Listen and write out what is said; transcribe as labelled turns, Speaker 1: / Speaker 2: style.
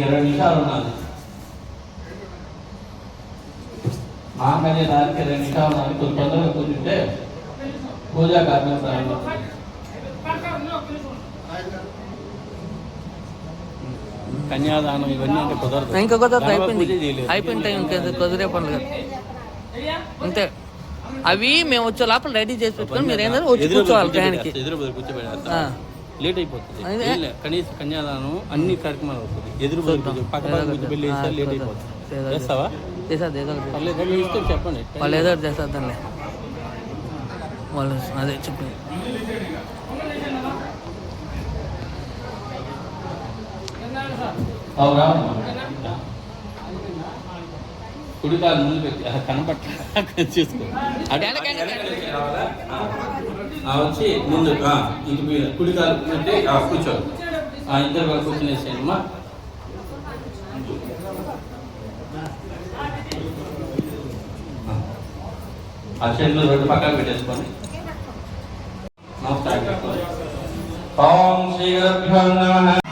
Speaker 1: 20 నిమిషాలు ఉన్నది. మాకనే దానికి 2 నిమిషాలు ఉన్నది. కొంచెం తొందరగా కూర్చుంటే పూజా కార్యక్రమం ప్రారంభించాలి. కన్యాదానం ఇవన్నీ అంటే కుదరదు.
Speaker 2: ఇంకా కుదరదు, అయిపోయిన టైం కుదిరే పనులు అంతే. అవి మేము వచ్చే లోపల రెడీ చేసి పెట్టుకొని మీరు ఏంటంటే వచ్చి కూర్చోవాలి టైంకి.
Speaker 1: లేట్ అయిపోతుంది. కనీసం కన్యాదానం అన్ని కార్యక్రమాలు అవుతుంది. ఎదురు పక్క పెళ్లి లేట్ అయిపోతుంది. చేస్తావా?
Speaker 2: చేసేది ఏదో ఒకటి
Speaker 1: చెప్పండి.
Speaker 2: వాళ్ళు ఏదో ఒకటి చేసేద్దాంలే. వాళ్ళు అదే చెప్పండి.
Speaker 1: కుడికాలు ముందు పెట్టి కనపట్ల చేసుకో. వచ్చి ముందు ఇంటి మీద కుడికాలు పెట్టి కూర్చోవాలి. ఇద్దరు వాళ్ళు కూర్చునేసేయమ్మా. ఆ చేతులు 2 పక్కన పెట్టేసుకోండి. నమస్కారం. ఓం శ్రీ గురుభ్యో నమః.